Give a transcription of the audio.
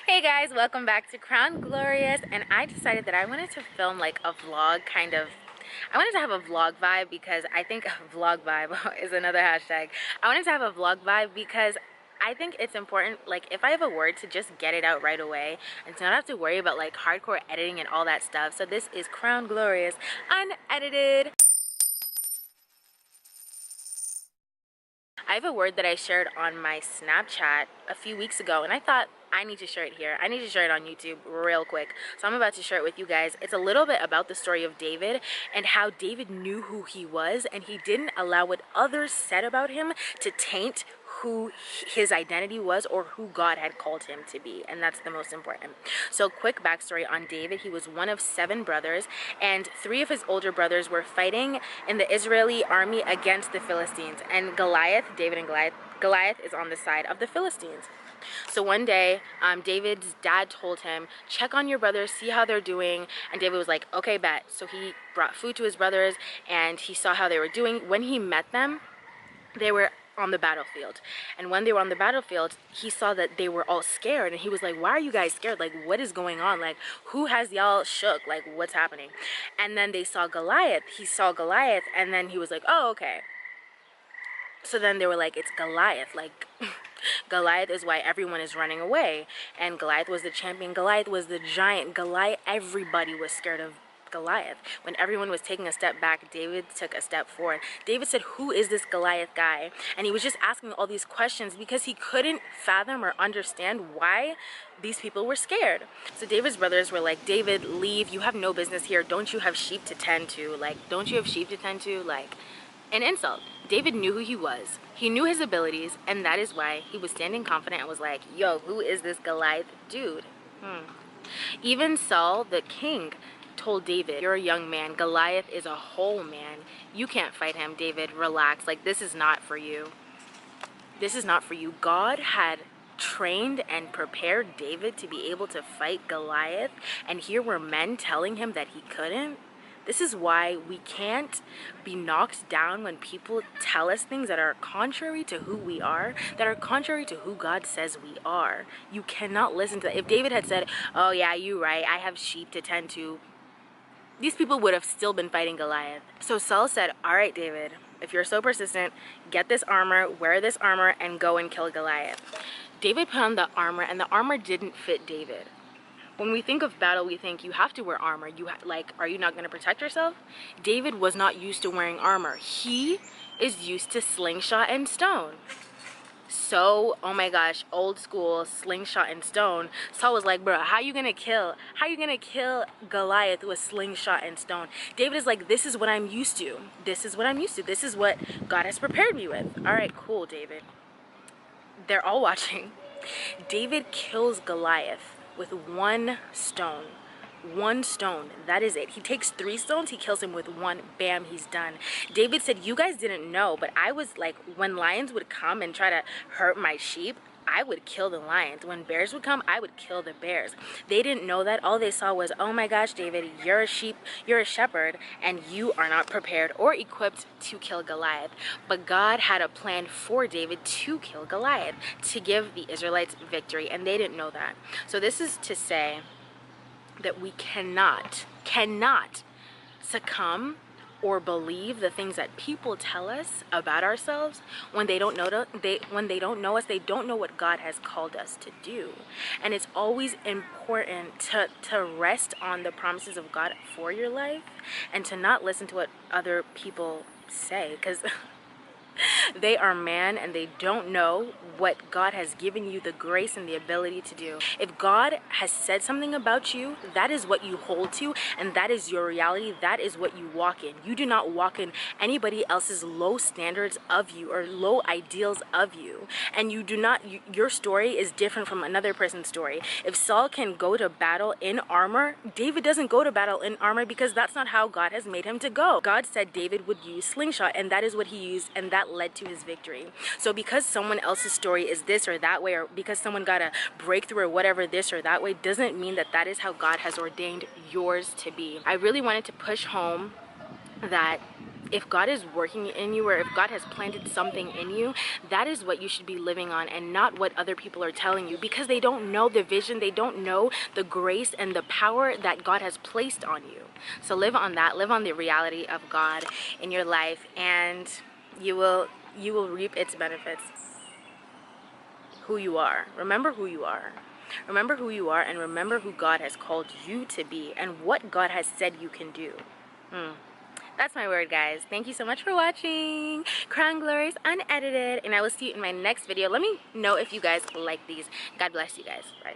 Hey guys, welcome back to Crown Glorious, and I decided that I wanted to film like a vlog kind of. I wanted to have a vlog vibe because I think vlog vibe is another hashtag. I wanted to have a vlog vibe because I think it's important, like if I have a word, to just get it out right away and to not have to worry about like hardcore editing and all that stuff. So this is Crown Glorious unedited. I have a word that I shared on my Snapchat a few weeks ago, and I thought I need to share it here. I need to share it on YouTube real quick. So I'm about to share it with you guys. It's a little bit about the story of David and how David knew who he was, and he didn't allow what others said about him to taint who his identity was or who God had called him to be, and that's the most important. So quick backstory on David: he was one of 7 brothers, and 3 of his older brothers were fighting in the Israeli army against the Philistines, and David and Goliath is on the side of the Philistines. So one day, David's dad told him, check on your brothers, see how they're doing. And David was like, okay, bet. So he brought food to his brothers and he saw how they were doing. When he met them, they were on the battlefield. And when they were on the battlefield, he saw that they were all scared. And he was like, why are you guys scared? Like, what is going on? Like, who has y'all shook? Like, what's happening? And then they saw Goliath. He saw Goliath and then he was like, oh, okay. So then they were like, it's Goliath. Like, Goliath is why everyone is running away. And Goliath was the champion. Goliath was the giant. Goliath, everybody was scared of Goliath. When everyone was taking a step back, David took a step forward. David said, who is this Goliath guy? And he was just asking all these questions because he couldn't fathom or understand why these people were scared. So David's brothers were like, David, leave. You have no business here. Don't you have sheep to tend to? Like, don't you have sheep to tend to? Like, an insult. David knew who he was. He knew his abilities, and that is why he was standing confident and was like, yo, who is this Goliath dude? Even Saul, the king, told David, you're a young man. Goliath is a whole man. You can't fight him, David. Relax. Like, this is not for you. This is not for you. God had trained and prepared David to be able to fight Goliath, and here were men telling him that he couldn't. This is why we can't be knocked down when people tell us things that are contrary to who we are, that are contrary to who God says we are. You cannot listen to that. If David had said, oh yeah, you're right, I have sheep to tend to, these people would have still been fighting Goliath. So Saul said, all right, David, if you're so persistent, get this armor, wear this armor, and go and kill Goliath. David put on the armor, and the armor didn't fit David. When we think of battle, we think you have to wear armor. Like, are you not going to protect yourself? David was not used to wearing armor. He is used to slingshot and stone. So, oh my gosh, old school slingshot and stone. Saul was like, bro, how you gonna kill Goliath with slingshot and stone? David is like, this is what I'm used to. This is what I'm used to. This is what God has prepared me with. All right, cool, David. They're all watching. David kills Goliath with 1 stone. 1 stone. That is it. He takes 3 stones. He kills him with 1. Bam, he's done. David said, you guys didn't know, but I was like, when lions would come and try to hurt my sheep, I would kill the lions. When bears would come, I would kill the bears. They didn't know that. All they saw was, oh my gosh, David, you're a sheep, you're a shepherd, and you are not prepared or equipped to kill Goliath. But God had a plan for David to kill Goliath, to give the Israelites victory, and they didn't know that. So this is to say that we cannot succumb or believe the things that people tell us about ourselves when they don't know us. They don't know what God has called us to do. And it's always important to rest on the promises of God for your life and to not listen to what other people say, because they are man and they don't know what God has given you the grace and the ability to do. If God has said something about you, that is what you hold to, and that is your reality. That is what you walk in. You do not walk in anybody else's low standards of you or low ideals of you. And you do not, your story is different from another person's story. If Saul can go to battle in armor, David doesn't go to battle in armor because that's not how God has made him to go. God said David would use slingshot, and that is what he used, and that led to his victory. So because someone else's story is this or that way, or because someone got a breakthrough or whatever this or that way, doesn't mean that that is how God has ordained yours to be. I really wanted to push home that if God is working in you, or if God has planted something in you, that is what you should be living on, and not what other people are telling you, because they don't know the vision, they don't know the grace and the power that God has placed on you. So live on that, live on the reality of God in your life, and you will reap its benefits. Who you are. Remember who you are. Remember who you are, and remember who God has called you to be, and what God has said you can do. That's my word, guys. Thank you so much for watching Crown Glories Unedited, and I will see you in my next video. Let me know if you guys like these. God bless you guys. Bye.